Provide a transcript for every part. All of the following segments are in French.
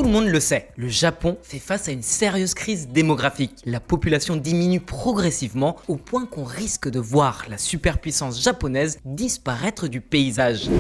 le monde le sait, le Japon fait face à une sérieuse crise démographique. La population diminue progressivement au point qu'on risque de voir la superpuissance japonaise disparaître du paysage.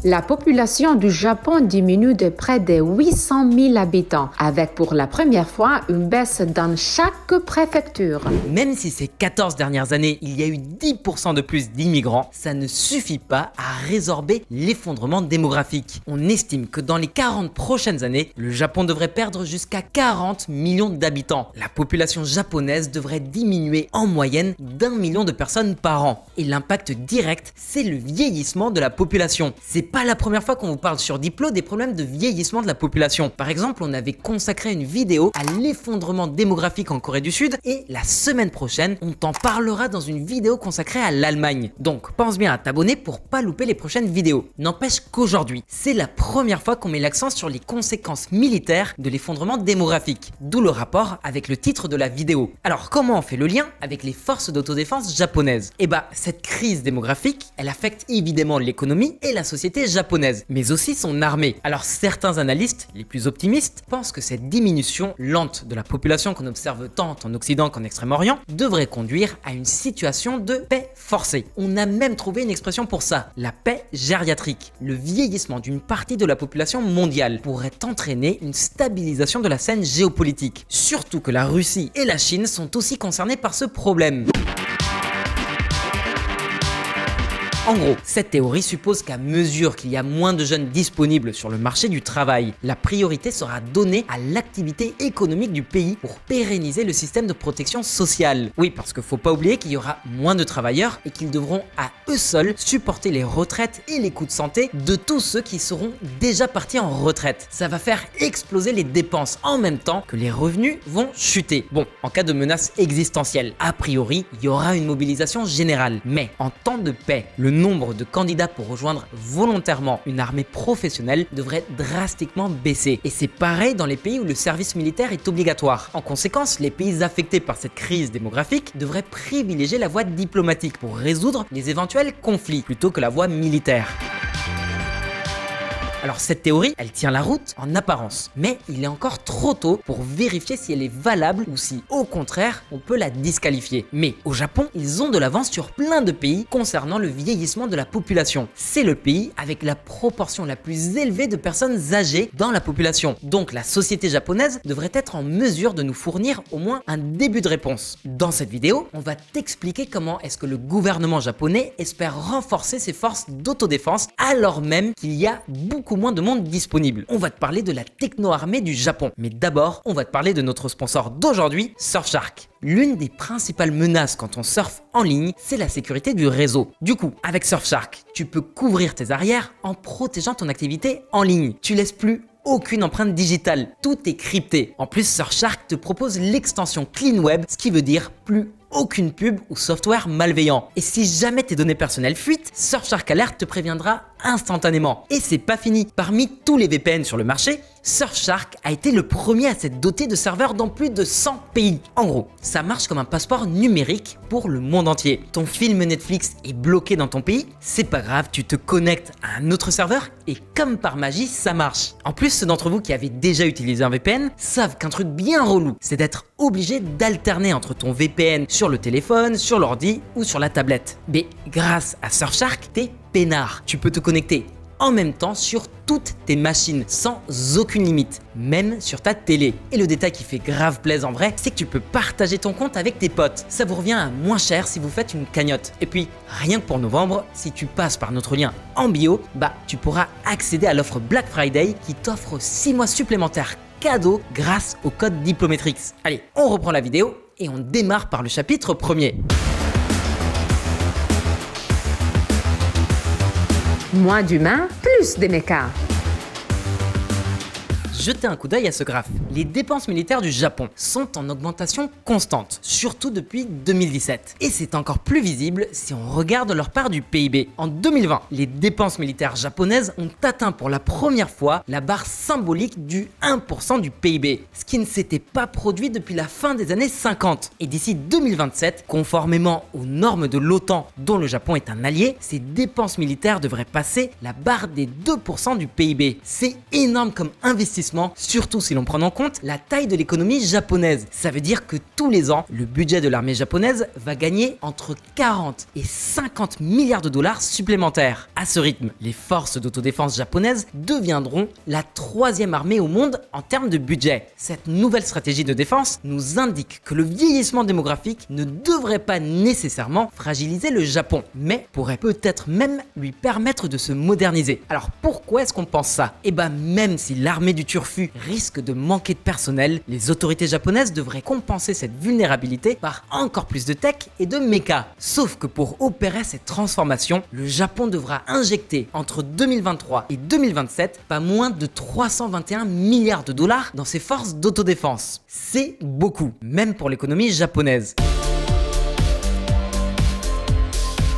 La population du Japon diminue de près de 800 000 habitants, avec pour la première fois une baisse dans chaque préfecture. Même si ces 14 dernières années, il y a eu 10% de plus d'immigrants, ça ne suffit pas à résorber l'effondrement démographique. On estime que dans les 40 prochaines années, le Japon devrait perdre jusqu'à 40 millions d'habitants. La population japonaise devrait diminuer en moyenne d'1 million de personnes par an. Et l'impact direct, c'est le vieillissement de la population. C'est pas la première fois qu'on vous parle sur Diplo des problèmes de vieillissement de la population. Par exemple, on avait consacré une vidéo à l'effondrement démographique en Corée du Sud et la semaine prochaine, on t'en parlera dans une vidéo consacrée à l'Allemagne. Donc pense bien à t'abonner pour pas louper les prochaines vidéos. N'empêche qu'aujourd'hui, c'est la première fois qu'on met l'accent sur les conséquences militaires de l'effondrement démographique. D'où le rapport avec le titre de la vidéo. Alors comment on fait le lien avec les forces d'autodéfense japonaises? Eh bah, cette crise démographique, elle affecte évidemment l'économie et la société japonaise, mais aussi son armée. Alors certains analystes, les plus optimistes, pensent que cette diminution lente de la population qu'on observe tant en Occident qu'en Extrême-Orient devrait conduire à une situation de paix forcée. On a même trouvé une expression pour ça, la paix gériatrique. Le vieillissement d'une partie de la population mondiale pourrait entraîner une stabilisation de la scène géopolitique. Surtout que la Russie et la Chine sont aussi concernées par ce problème. En gros, cette théorie suppose qu'à mesure qu'il y a moins de jeunes disponibles sur le marché du travail, la priorité sera donnée à l'activité économique du pays pour pérenniser le système de protection sociale. Oui, parce qu'il ne faut pas oublier qu'il y aura moins de travailleurs et qu'ils devront à eux seuls supporter les retraites et les coûts de santé de tous ceux qui seront déjà partis en retraite. Ça va faire exploser les dépenses en même temps que les revenus vont chuter. Bon, en cas de menace existentielle, a priori, il y aura une mobilisation générale. Mais en temps de paix, le nombre de candidats pour rejoindre volontairement une armée professionnelle devrait drastiquement baisser. Et c'est pareil dans les pays où le service militaire est obligatoire. En conséquence, les pays affectés par cette crise démographique devraient privilégier la voie diplomatique pour résoudre les éventuels conflits plutôt que la voie militaire. Alors cette théorie, elle tient la route en apparence, mais il est encore trop tôt pour vérifier si elle est valable ou si, au contraire, on peut la disqualifier. Mais au Japon, ils ont de l'avance sur plein de pays concernant le vieillissement de la population. C'est le pays avec la proportion la plus élevée de personnes âgées dans la population. Donc la société japonaise devrait être en mesure de nous fournir au moins un début de réponse. Dans cette vidéo, on va t'expliquer comment est-ce que le gouvernement japonais espère renforcer ses forces d'autodéfense alors même qu'il y a beaucoup moins de monde disponible. On va te parler de la techno-armée du Japon. Mais d'abord, on va te parler de notre sponsor d'aujourd'hui, Surfshark. L'une des principales menaces quand on surfe en ligne, c'est la sécurité du réseau. Du coup, avec Surfshark, tu peux couvrir tes arrières en protégeant ton activité en ligne. Tu laisses plus aucune empreinte digitale, tout est crypté. En plus, Surfshark te propose l'extension Clean Web, ce qui veut dire plus aucune pub ou software malveillant. Et si jamais tes données personnelles fuitent, Surfshark Alert te préviendra instantanément. Et c'est pas fini. Parmi tous les VPN sur le marché, Surfshark a été le premier à s'être doté de serveurs dans plus de 100 pays. En gros, ça marche comme un passeport numérique pour le monde entier. Ton film Netflix est bloqué dans ton pays, c'est pas grave, tu te connectes à un autre serveur et comme par magie, ça marche. En plus, ceux d'entre vous qui avaient déjà utilisé un VPN savent qu'un truc bien relou, c'est d'être obligé d'alterner entre ton VPN sur le téléphone, sur l'ordi ou sur la tablette. Mais grâce à Surfshark, t'es peinard. Tu peux te connecter en même temps sur toutes tes machines sans aucune limite, même sur ta télé. Et le détail qui fait grave plaisir en vrai, c'est que tu peux partager ton compte avec tes potes. Ça vous revient à moins cher si vous faites une cagnotte. Et puis, rien que pour novembre, si tu passes par notre lien en bio, tu pourras accéder à l'offre Black Friday qui t'offre 6 mois supplémentaires cadeaux grâce au code Diplometrix. Allez, on reprend la vidéo et on démarre par le chapitre 1er. Moins d'humains, plus de mécas. Jetez un coup d'œil à ce graphe. Les dépenses militaires du Japon sont en augmentation constante, surtout depuis 2017. Et c'est encore plus visible si on regarde leur part du PIB. En 2020, les dépenses militaires japonaises ont atteint pour la première fois la barre symbolique du 1% du PIB, ce qui ne s'était pas produit depuis la fin des années 50. Et d'ici 2027, conformément aux normes de l'OTAN dont le Japon est un allié, ces dépenses militaires devraient passer la barre des 2% du PIB. C'est énorme comme investissement d'investissement, surtout si l'on prend en compte la taille de l'économie japonaise. Ça veut dire que tous les ans, le budget de l'armée japonaise va gagner entre 40 et 50 milliards de dollars supplémentaires. À ce rythme, les forces d'autodéfense japonaises deviendront la 3e armée au monde en termes de budget. Cette nouvelle stratégie de défense nous indique que le vieillissement démographique ne devrait pas nécessairement fragiliser le Japon, mais pourrait peut-être même lui permettre de se moderniser. Alors pourquoi est-ce qu'on pense ça? Eh ben même si l'armée du turfu risque de manquer de personnel, les autorités japonaises devraient compenser cette vulnérabilité par encore plus de tech et de méca. Sauf que pour opérer cette transformation, le Japon devra injecter entre 2023 et 2027 pas moins de 321 milliards de dollars dans ses forces d'autodéfense. C'est beaucoup, même pour l'économie japonaise.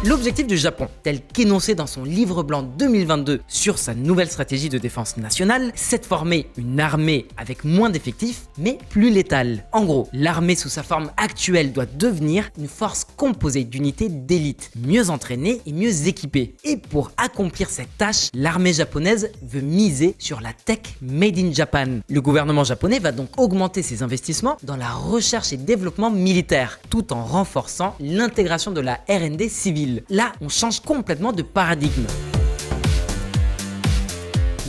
L'objectif du Japon, tel qu'énoncé dans son livre blanc 2022 sur sa nouvelle stratégie de défense nationale, c'est de former une armée avec moins d'effectifs, mais plus létale. En gros, l'armée sous sa forme actuelle doit devenir une force composée d'unités d'élite, mieux entraînées et mieux équipées. Et pour accomplir cette tâche, l'armée japonaise veut miser sur la tech made in Japan. Le gouvernement japonais va donc augmenter ses investissements dans la recherche et développement militaire, tout en renforçant l'intégration de la R&D civile. Là, on change complètement de paradigme.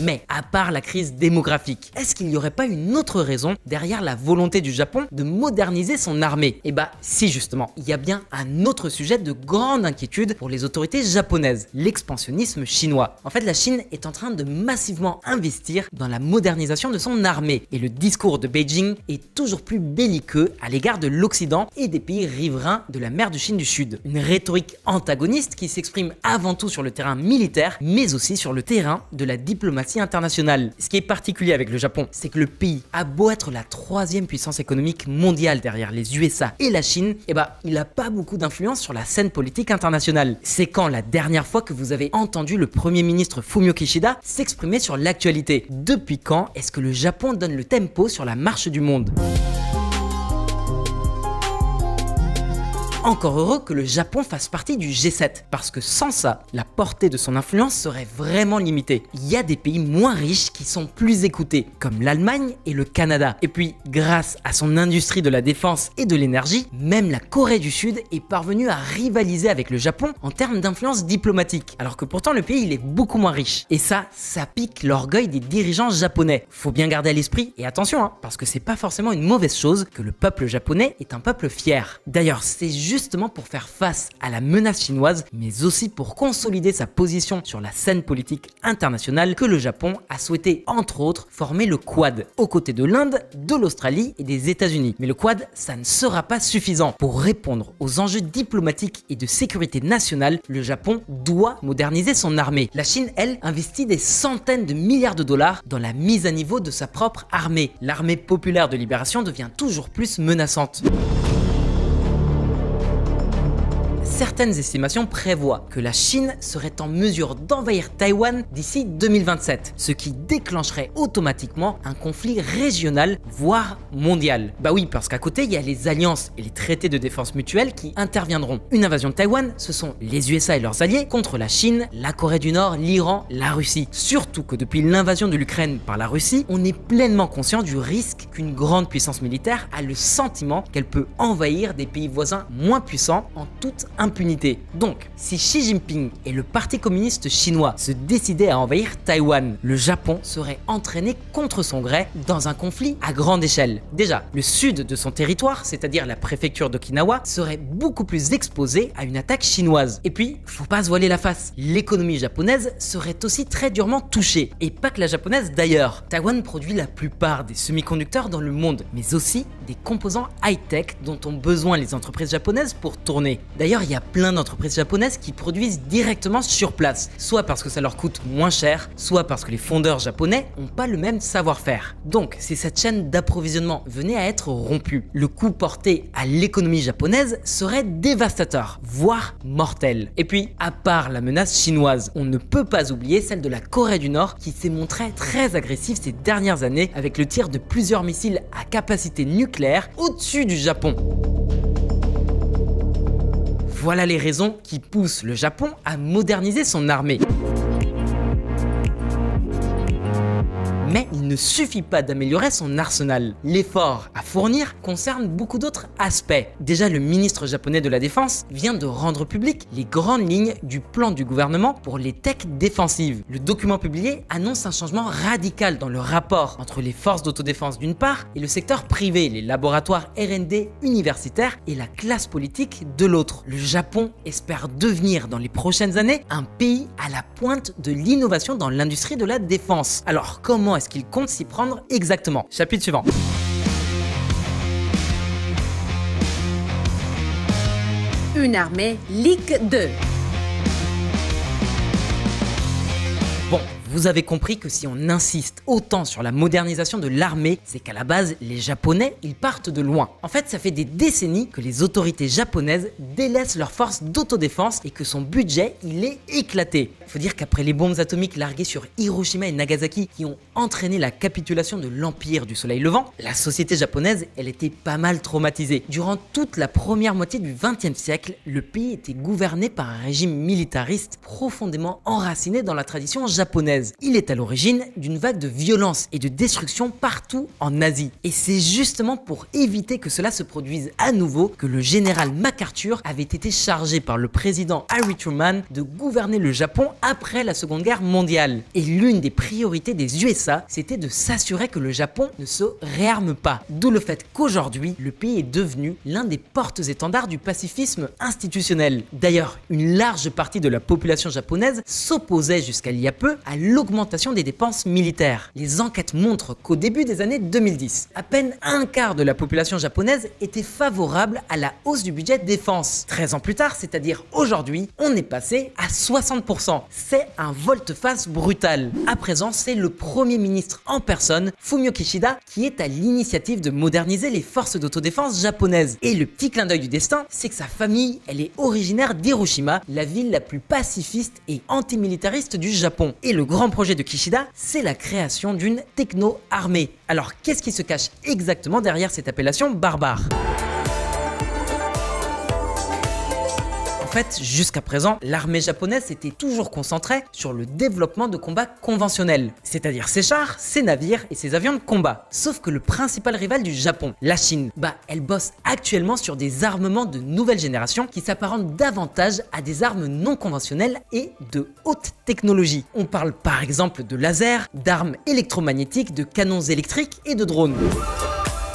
Mais à part la crise démographique, est-ce qu'il n'y aurait pas une autre raison derrière la volonté du Japon de moderniser son armée? Eh bah si justement, il y a bien un autre sujet de grande inquiétude pour les autorités japonaises, l'expansionnisme chinois. En fait, la Chine est en train de massivement investir dans la modernisation de son armée et le discours de Beijing est toujours plus belliqueux à l'égard de l'Occident et des pays riverains de la mer de Chine du Sud. Une rhétorique antagoniste qui s'exprime avant tout sur le terrain militaire, mais aussi sur le terrain de la diplomatie internationale. Ce qui est particulier avec le Japon, c'est que le pays a beau être la 3e puissance économique mondiale derrière les USA et la Chine, eh bah, il n'a pas beaucoup d'influence sur la scène politique internationale. C'est quand la dernière fois que vous avez entendu le Premier ministre Fumio Kishida s'exprimer sur l'actualité? Depuis quand est-ce que le Japon donne le tempo sur la marche du monde? Encore heureux que le Japon fasse partie du G7, parce que sans ça, la portée de son influence serait vraiment limitée. Il y a des pays moins riches qui sont plus écoutés, comme l'Allemagne et le Canada. Et puis, grâce à son industrie de la défense et de l'énergie, même la Corée du Sud est parvenue à rivaliser avec le Japon en termes d'influence diplomatique, alors que pourtant le pays il est beaucoup moins riche. Et ça pique l'orgueil des dirigeants japonais. Faut bien garder à l'esprit, et attention, parce que c'est pas forcément une mauvaise chose que le peuple japonais est un peuple fier. D'ailleurs, c'est justement pour faire face à la menace chinoise, mais aussi pour consolider sa position sur la scène politique internationale que le Japon a souhaité entre autres former le Quad, aux côtés de l'Inde, de l'Australie et des États-Unis. Mais le Quad, ça ne sera pas suffisant. Pour répondre aux enjeux diplomatiques et de sécurité nationale, le Japon doit moderniser son armée. La Chine, elle, investit des centaines de milliards de dollars dans la mise à niveau de sa propre armée. L'armée populaire de libération devient toujours plus menaçante. Certaines estimations prévoient que la Chine serait en mesure d'envahir Taïwan d'ici 2027, ce qui déclencherait automatiquement un conflit régional, voire mondial. Bah oui, parce qu'à côté, il y a les alliances et les traités de défense mutuelle qui interviendront. Une invasion de Taïwan, ce sont les USA et leurs alliés contre la Chine, la Corée du Nord, l'Iran, la Russie. Surtout que depuis l'invasion de l'Ukraine par la Russie, on est pleinement conscient du risque qu'une grande puissance militaire a le sentiment qu'elle peut envahir des pays voisins moins puissants en toute impunité. Donc, si Xi Jinping et le Parti communiste chinois se décidaient à envahir Taïwan, le Japon serait entraîné contre son gré dans un conflit à grande échelle. Déjà, le sud de son territoire, c'est-à-dire la préfecture d'Okinawa, serait beaucoup plus exposé à une attaque chinoise. Et puis, faut pas se voiler la face, l'économie japonaise serait aussi très durement touchée. Et pas que la japonaise d'ailleurs. Taïwan produit la plupart des semi-conducteurs dans le monde, mais aussi des composants high-tech dont ont besoin les entreprises japonaises pour tourner. D'ailleurs, il y a plein d'entreprises japonaises qui produisent directement sur place, soit parce que ça leur coûte moins cher, soit parce que les fondeurs japonais n'ont pas le même savoir-faire. Donc, si cette chaîne d'approvisionnement venait à être rompue, le coût porté à l'économie japonaise serait dévastateur, voire mortel. Et puis, à part la menace chinoise, on ne peut pas oublier celle de la Corée du Nord qui s'est montrée très agressive ces dernières années avec le tir de plusieurs missiles à capacité nucléaire au-dessus du Japon. Voilà les raisons qui poussent le Japon à moderniser son armée. Mais il ne ne suffit pas d'améliorer son arsenal. L'effort à fournir concerne beaucoup d'autres aspects. Déjà, le ministre japonais de la Défense vient de rendre public les grandes lignes du plan du gouvernement pour les techs défensives. Le document publié annonce un changement radical dans le rapport entre les forces d'autodéfense d'une part et le secteur privé, les laboratoires R&D universitaires et la classe politique de l'autre. Le Japon espère devenir dans les prochaines années un pays à la pointe de l'innovation dans l'industrie de la défense. Alors comment est-ce qu'il compte s'y prendre exactement? Chapitre suivant. Une armée Ligue 2. Bon, vous avez compris que si on insiste autant sur la modernisation de l'armée, c'est qu'à la base, les Japonais, ils partent de loin. En fait, ça fait des décennies que les autorités japonaises délaissent leurs forces d'autodéfense et que son budget, il est éclaté. Il faut dire qu'après les bombes atomiques larguées sur Hiroshima et Nagasaki qui ont entraîné la capitulation de l'Empire du Soleil Levant, la société japonaise, elle était pas mal traumatisée. Durant toute la première moitié du XXe siècle, le pays était gouverné par un régime militariste profondément enraciné dans la tradition japonaise. Il est à l'origine d'une vague de violence et de destruction partout en Asie. Et c'est justement pour éviter que cela se produise à nouveau que le général MacArthur avait été chargé par le président Harry Truman de gouverner le Japon après la Seconde Guerre mondiale. Et l'une des priorités des USA, c'était de s'assurer que le Japon ne se réarme pas. D'où le fait qu'aujourd'hui, le pays est devenu l'un des porte-étendards du pacifisme institutionnel. D'ailleurs, une large partie de la population japonaise s'opposait jusqu'à il y a peu à l'augmentation des dépenses militaires. Les enquêtes montrent qu'au début des années 2010, à peine un quart de la population japonaise était favorable à la hausse du budget défense. 13 ans plus tard, c'est-à-dire aujourd'hui, on est passé à 60%. C'est un volte-face brutal. À présent, c'est le Premier ministre en personne, Fumio Kishida, qui est à l'initiative de moderniser les forces d'autodéfense japonaises. Et le petit clin d'œil du destin, c'est que sa famille, elle est originaire d'Hiroshima, la ville la plus pacifiste et antimilitariste du Japon. Et le grand projet de Kishida, c'est la création d'une techno-armée. Alors qu'est-ce qui se cache exactement derrière cette appellation barbare ? En fait, jusqu'à présent, l'armée japonaise s'était toujours concentrée sur le développement de combats conventionnels, c'est-à-dire ses chars, ses navires et ses avions de combat. Sauf que le principal rival du Japon, la Chine, elle bosse actuellement sur des armements de nouvelle génération qui s'apparentent davantage à des armes non conventionnelles et de haute technologie. On parle par exemple de lasers, d'armes électromagnétiques, de canons électriques et de drones.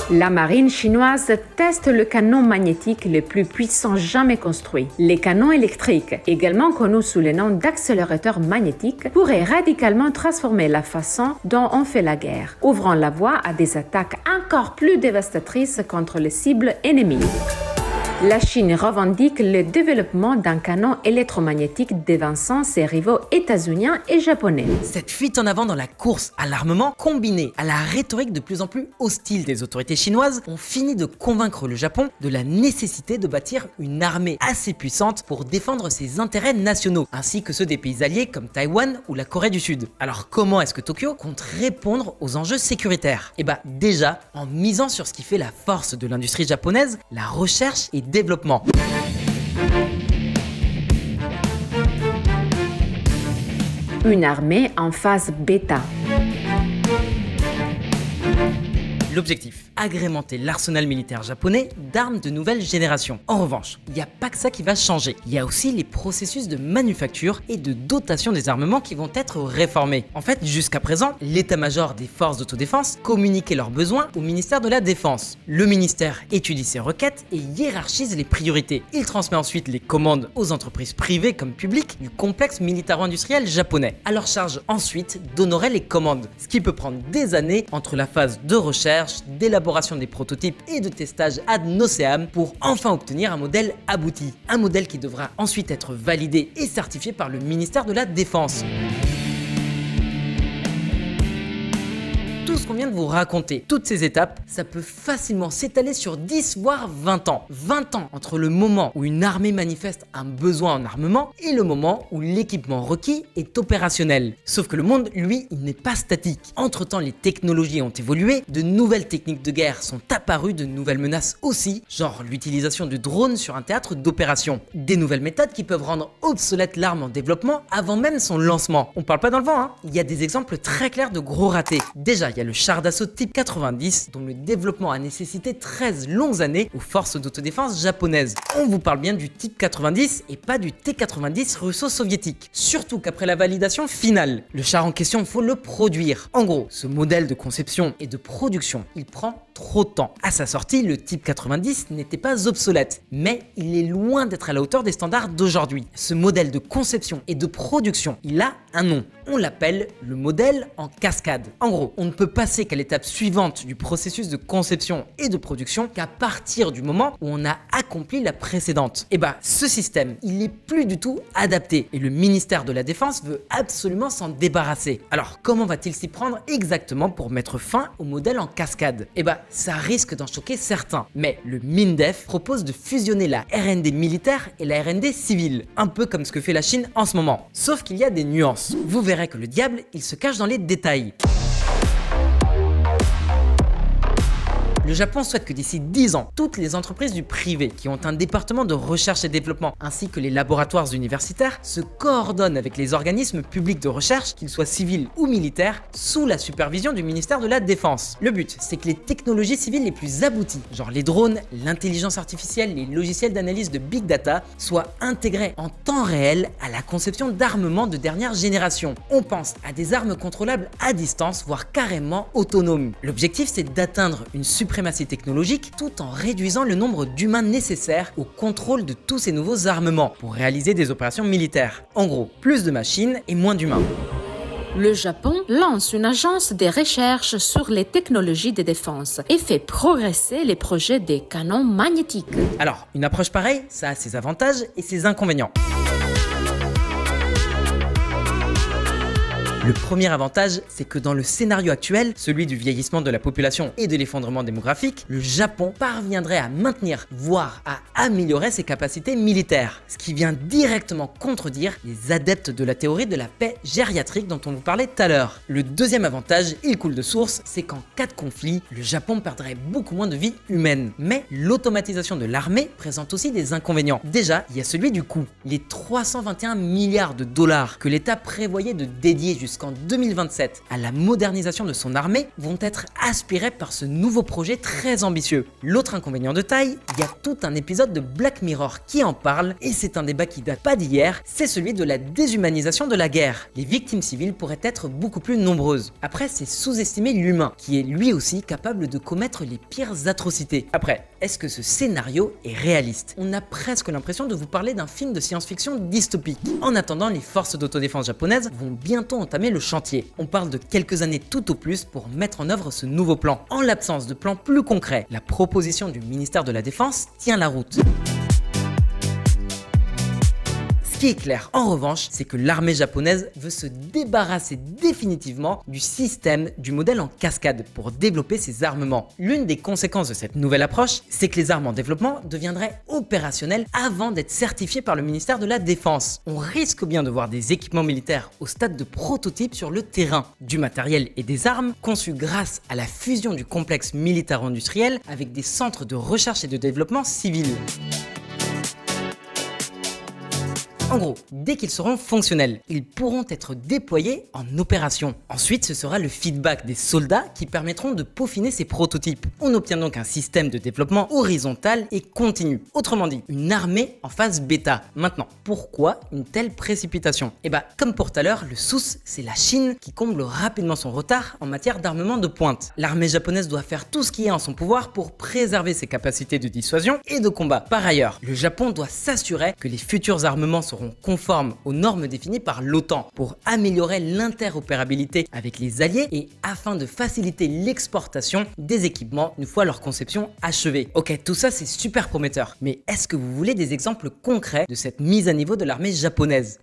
La marine chinoise teste le canon magnétique le plus puissant jamais construit. Les canons électriques, également connus sous le nom d'accélérateurs magnétiques, pourraient radicalement transformer la façon dont on fait la guerre, ouvrant la voie à des attaques encore plus dévastatrices contre les cibles ennemies. La Chine revendique le développement d'un canon électromagnétique devançant ses rivaux états-uniens et japonais. Cette fuite en avant dans la course à l'armement, combinée à la rhétorique de plus en plus hostile des autorités chinoises, ont fini de convaincre le Japon de la nécessité de bâtir une armée assez puissante pour défendre ses intérêts nationaux, ainsi que ceux des pays alliés comme Taïwan ou la Corée du Sud. Alors comment est-ce que Tokyo compte répondre aux enjeux sécuritaires? Déjà en misant sur ce qui fait la force de l'industrie japonaise, la recherche et développement. Une armée en phase bêta. L'objectif, agrémenter l'arsenal militaire japonais d'armes de nouvelle génération. En revanche, il n'y a pas que ça qui va changer. Il y a aussi les processus de manufacture et de dotation des armements qui vont être réformés. En fait, jusqu'à présent, l'état-major des forces d'autodéfense communiquait leurs besoins au ministère de la Défense. Le ministère étudie ces requêtes et hiérarchise les priorités. Il transmet ensuite les commandes aux entreprises privées comme publiques du complexe militaro-industriel japonais. À leur charge ensuite d'honorer les commandes, ce qui peut prendre des années entre la phase de recherche, d'élaboration des prototypes et de testage ad nauseam pour enfin obtenir un modèle abouti. Un modèle qui devra ensuite être validé et certifié par le ministère de la Défense. Tout ce qu'on vient de vous raconter, toutes ces étapes, ça peut facilement s'étaler sur 10 voire 20 ans. 20 ans entre le moment où une armée manifeste un besoin en armement et le moment où l'équipement requis est opérationnel. Sauf que le monde, lui, il n'est pas statique. Entre-temps, les technologies ont évolué, de nouvelles techniques de guerre sont apparues, de nouvelles menaces aussi, genre l'utilisation de drones sur un théâtre d'opération. Des nouvelles méthodes qui peuvent rendre obsolète l'arme en développement avant même son lancement. On parle pas dans le vent, hein. Il y a des exemples très clairs de gros ratés. Déjà, il y a le char d'assaut type 90 dont le développement a nécessité 13 longues années aux forces d'autodéfense japonaises. On vous parle bien du type 90 et pas du T-90 russo-soviétique. Surtout qu'après la validation finale, le char en question, il faut le produire. En gros, ce modèle de conception et de production, il prend trop de temps. À sa sortie, le type 90 n'était pas obsolète, mais il est loin d'être à la hauteur des standards d'aujourd'hui. Ce modèle de conception et de production, il a un nom. On l'appelle le modèle en cascade. En gros, on ne peut passer qu'à l'étape suivante du processus de conception et de production qu'à partir du moment où on a accompli la précédente. Et bah, ce système, il n'est plus du tout adapté et le ministère de la Défense veut absolument s'en débarrasser. Alors, comment va-t-il s'y prendre exactement pour mettre fin au modèle en cascade? Et bah, ça risque d'en choquer certains. Mais le MINDEF propose de fusionner la R&D militaire et la R&D civile, un peu comme ce que fait la Chine en ce moment. Sauf qu'il y a des nuances. Vous verrez que le diable, il se cache dans les détails. Le Japon souhaite que d'ici 10 ans, toutes les entreprises du privé qui ont un département de recherche et développement ainsi que les laboratoires universitaires se coordonnent avec les organismes publics de recherche, qu'ils soient civils ou militaires, sous la supervision du ministère de la Défense. Le but, c'est que les technologies civiles les plus abouties, genre les drones, l'intelligence artificielle, les logiciels d'analyse de big data, soient intégrés en temps réel à la conception d'armements de dernière génération. On pense à des armes contrôlables à distance, voire carrément autonomes. L'objectif, c'est d'atteindre une suprématie technologique tout en réduisant le nombre d'humains nécessaires au contrôle de tous ces nouveaux armements pour réaliser des opérations militaires. En gros, plus de machines et moins d'humains. Le Japon lance une agence de recherche sur les technologies de défense et fait progresser les projets des canons magnétiques. Alors, une approche pareille, ça a ses avantages et ses inconvénients. Le premier avantage, c'est que dans le scénario actuel, celui du vieillissement de la population et de l'effondrement démographique, le Japon parviendrait à maintenir, voire à améliorer ses capacités militaires. Ce qui vient directement contredire les adeptes de la théorie de la paix gériatrique dont on vous parlait tout à l'heure. Le deuxième avantage, il coule de source, c'est qu'en cas de conflit, le Japon perdrait beaucoup moins de vies humaines. Mais l'automatisation de l'armée présente aussi des inconvénients. Déjà, il y a celui du coût. Les 321 milliards de dollars que l'État prévoyait de dédier jusqu'en 2027 à la modernisation de son armée vont être aspirés par ce nouveau projet très ambitieux. L'autre inconvénient de taille, il y a tout un épisode de Black Mirror qui en parle et c'est un débat qui date pas d'hier, c'est celui de la déshumanisation de la guerre. Les victimes civiles pourraient être beaucoup plus nombreuses. Après, c'est sous-estimer l'humain qui est lui aussi capable de commettre les pires atrocités. Après, est-ce que ce scénario est réaliste? On a presque l'impression de vous parler d'un film de science-fiction dystopique. En attendant, les forces d'autodéfense japonaises vont bientôt entamer le chantier. On parle de quelques années tout au plus pour mettre en œuvre ce nouveau plan. En l'absence de plan plus concret, la proposition du ministère de la Défense tient la route. Ce qui est clair en revanche, c'est que l'armée japonaise veut se débarrasser définitivement du système du modèle en cascade pour développer ses armements. L'une des conséquences de cette nouvelle approche, c'est que les armes en développement deviendraient opérationnelles avant d'être certifiées par le ministère de la Défense. On risque bien de voir des équipements militaires au stade de prototype sur le terrain, du matériel et des armes conçus grâce à la fusion du complexe militaro-industriel avec des centres de recherche et de développement civils. En gros, dès qu'ils seront fonctionnels, ils pourront être déployés en opération. Ensuite, ce sera le feedback des soldats qui permettront de peaufiner ces prototypes. On obtient donc un système de développement horizontal et continu. Autrement dit, une armée en phase bêta. Maintenant, pourquoi une telle précipitation? Et bah, comme pour tout à l'heure, le souci, c'est la Chine qui comble rapidement son retard en matière d'armement de pointe. L'armée japonaise doit faire tout ce qui est en son pouvoir pour préserver ses capacités de dissuasion et de combat. Par ailleurs, le Japon doit s'assurer que les futurs armements seront conformes aux normes définies par l'OTAN pour améliorer l'interopérabilité avec les alliés et afin de faciliter l'exportation des équipements une fois leur conception achevée. Ok, tout ça c'est super prometteur, mais est-ce que vous voulez des exemples concrets de cette mise à niveau de l'armée japonaise ?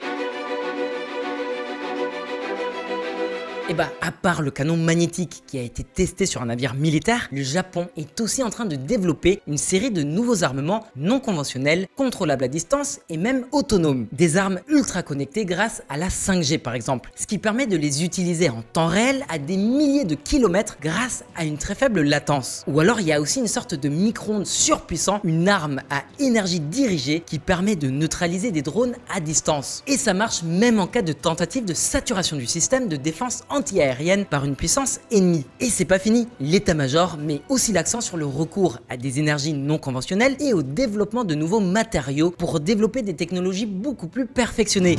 Et bah, à part le canon magnétique qui a été testé sur un navire militaire, le Japon est aussi en train de développer une série de nouveaux armements non conventionnels, contrôlables à distance et même autonomes. Des armes ultra connectées grâce à la 5G par exemple, ce qui permet de les utiliser en temps réel à des milliers de kilomètres grâce à une très faible latence. Ou alors il y a aussi une sorte de micro-ondes surpuissant, une arme à énergie dirigée qui permet de neutraliser des drones à distance. Et ça marche même en cas de tentative de saturation du système de défense anti-aérienne par une puissance ennemie. Et c'est pas fini, l'état-major met aussi l'accent sur le recours à des énergies non conventionnelles et au développement de nouveaux matériaux pour développer des technologies beaucoup plus perfectionnées.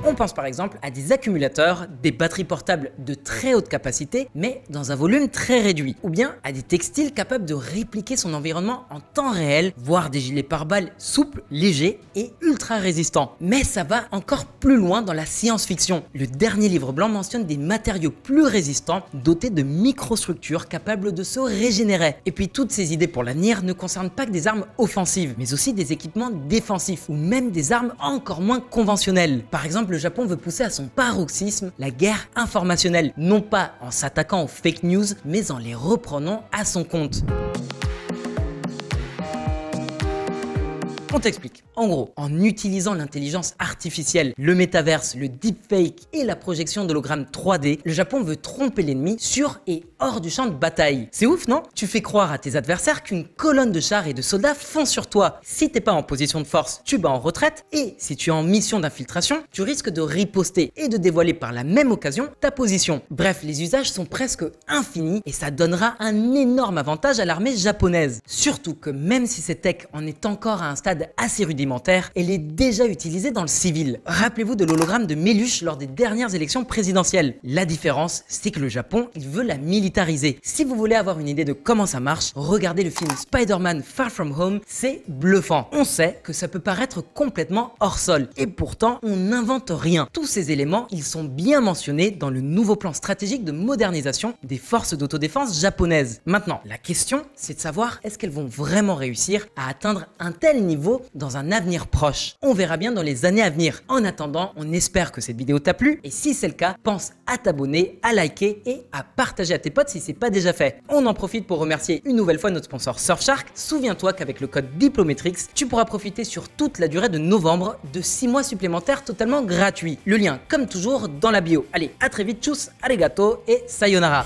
On pense par exemple à des accumulateurs, des batteries portables de très haute capacité mais dans un volume très réduit, ou bien à des textiles capables de répliquer son environnement en temps réel, voire des gilets pare-balles souples, légers et ultra résistants. Mais ça va encore plus loin dans la science-fiction. Le dernier livre blanc mentionne des matériaux plus résistants dotés de microstructures capables de se régénérer. Et puis toutes ces idées pour l'avenir ne concernent pas que des armes offensives, mais aussi des équipements défensifs ou même des armes encore moins conventionnelles. Par exemple, le Japon veut pousser à son paroxysme la guerre informationnelle, non pas en s'attaquant aux fake news, mais en les reprenant à son compte. On t'explique. En gros, en utilisant l'intelligence artificielle, le métaverse, le deepfake et la projection d'hologrammes 3D, le Japon veut tromper l'ennemi sur et hors du champ de bataille. C'est ouf, non? Tu fais croire à tes adversaires qu'une colonne de chars et de soldats fond sur toi. Si t'es pas en position de force, tu bats en retraite, et si tu es en mission d'infiltration, tu risques de riposter et de dévoiler par la même occasion ta position. Bref, les usages sont presque infinis et ça donnera un énorme avantage à l'armée japonaise. Surtout que même si cette tech en est encore à un stade assez rudimentaire, elle est déjà utilisée dans le civil. Rappelez-vous de l'hologramme de Meluche lors des dernières élections présidentielles. La différence, c'est que le Japon, il veut la militariser. Si vous voulez avoir une idée de comment ça marche, regardez le film Spider-Man Far From Home, c'est bluffant. On sait que ça peut paraître complètement hors sol, et pourtant on n'invente rien. Tous ces éléments, ils sont bien mentionnés dans le nouveau plan stratégique de modernisation des forces d'autodéfense japonaises. Maintenant, la question, c'est de savoir est-ce qu'elles vont vraiment réussir à atteindre un tel niveau dans un avenir proche. On verra bien dans les années à venir. En attendant, on espère que cette vidéo t'a plu et si c'est le cas, pense à t'abonner, à liker et à partager à tes potes si c'est pas déjà fait. On en profite pour remercier une nouvelle fois notre sponsor Surfshark. Souviens-toi qu'avec le code Diplometrix, tu pourras profiter sur toute la durée de novembre de 6 mois supplémentaires totalement gratuits. Le lien, comme toujours, dans la bio. Allez, à très vite, tchuss, arigato et sayonara.